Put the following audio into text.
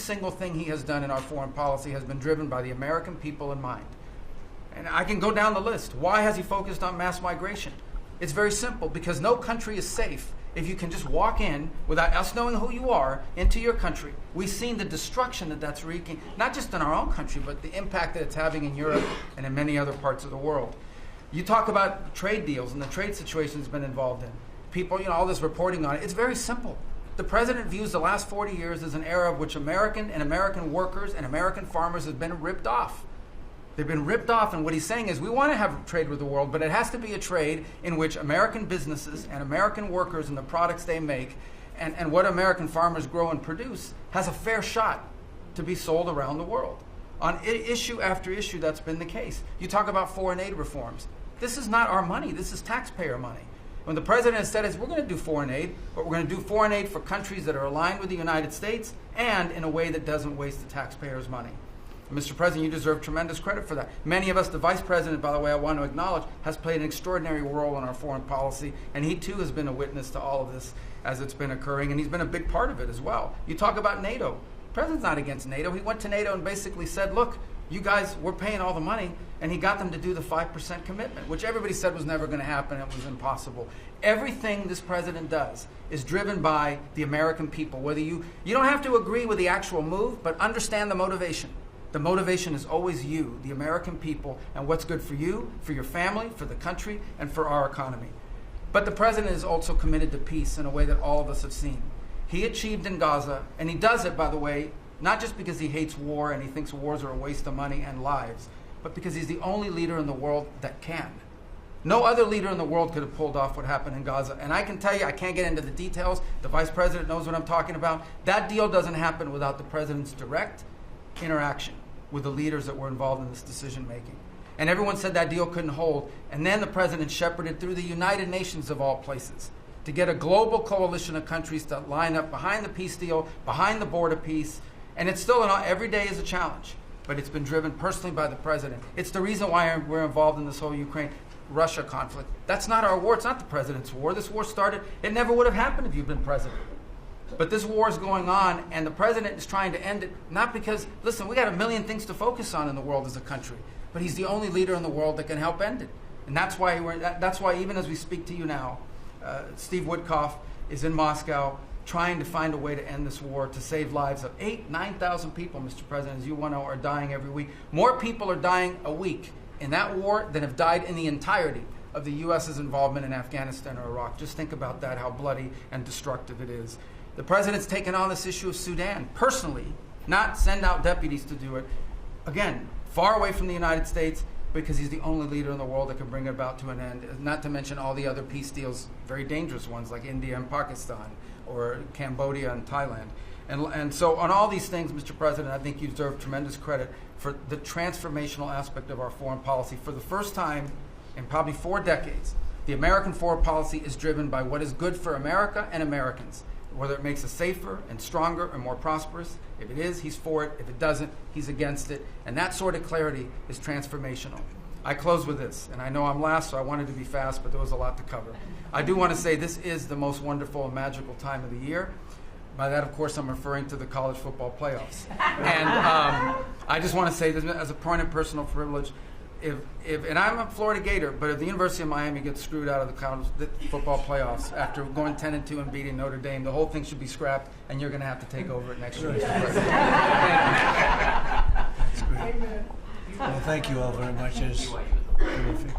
single thing he has done in our foreign policy has been driven by the American people in mind. And I can go down the list. Why has he focused on mass migration? It's very simple, because no country is safe if you can just walk in without us knowing who you are into your country. We've seen the destruction that that's wreaking, not just in our own country, but the impact that it's having in Europe and in many other parts of the world. You talk about trade deals and the trade situation has been involved in. People, all this reporting on it. It's very simple. The president views the last 40 years as an era of which American workers and American farmers have been ripped off. They've been ripped off, and what he's saying is we want to have trade with the world, but it has to be a trade in which American businesses and American workers and the products they make and what American farmers grow and produce has a fair shot to be sold around the world. On issue after issue, that's been the case. You talk about foreign aid reforms. This is not our money. This is taxpayer money. When the president has said, we're going to do foreign aid, but we're going to do foreign aid for countries that are aligned with the United States and in a way that doesn't waste the taxpayers' money. Mr. President, you deserve tremendous credit for that. Many of us, the Vice President, by the way, I want to acknowledge, has played an extraordinary role in our foreign policy, and he too has been a witness to all of this as it's been occurring, and he's been a big part of it as well. You talk about NATO. The President's not against NATO. He went to NATO and basically said, look, you guys, we're paying all the money, and he got them to do the 5% commitment, which everybody said was never going to happen. It was impossible. Everything this president does is driven by the American people. Whether you don't have to agree with the actual move, but understand the motivation. The motivation is always you, the American people, and what's good for you, for your family, for the country, and for our economy. But the president is also committed to peace in a way that all of us have seen. He achieved in Gaza, and he does it, by the way, not just because he hates war and he thinks wars are a waste of money and lives, but because he's the only leader in the world that can. No other leader in the world could have pulled off what happened in Gaza. And I can tell you, I can't get into the details. The Vice President knows what I'm talking about. That deal doesn't happen without the president's direct interaction with the leaders that were involved in this decision making. And everyone said that deal couldn't hold. And then the president shepherded through the United Nations of all places to get a global coalition of countries to line up behind the peace deal, behind the border peace. And it's still, every day is a challenge, but it's been driven personally by the president. It's the reason why we're involved in this whole Ukraine-Russia conflict. That's not our war. It's not the president's war. This war started, it never would have happened if you'd been president. But this war is going on, and the president is trying to end it, not because, listen, we got a million things to focus on in the world as a country, but he's the only leader in the world that can help end it. And that's why even as we speak to you now, Steve Witkoff is in Moscow trying to find a way to end this war, to save lives of 9,000 people, Mr. President, as you want to know, are dying every week. More people are dying a week in that war than have died in the entirety of the U.S.'s involvement in Afghanistan or Iraq. Just think about that, how bloody and destructive it is. The president's taken on this issue of Sudan personally, not send out deputies to do it. Again, far away from the United States, because he's the only leader in the world that can bring it about to an end, not to mention all the other peace deals, very dangerous ones like India and Pakistan, or Cambodia and Thailand. And so on all these things, Mr. President, I think you deserve tremendous credit for the transformational aspect of our foreign policy. For the first time in probably 4 decades, the American foreign policy is driven by what is good for America and Americans, whether it makes us safer and stronger and more prosperous. If it is, he's for it. If it doesn't, he's against it. And that sort of clarity is transformational. I close with this, and I know I'm last, so I wanted to be fast, but there was a lot to cover. I do want to say this is the most wonderful and magical time of the year. By that, of course, I'm referring to the college football playoffs. And I just want to say this as a point of personal privilege. And I'm a Florida Gator, but if the University of Miami gets screwed out of the college football playoffs after going 10-2 and beating Notre Dame, the whole thing should be scrapped, and you're going to have to take over it next year. That's great. Well, thank you all very much. It's terrific.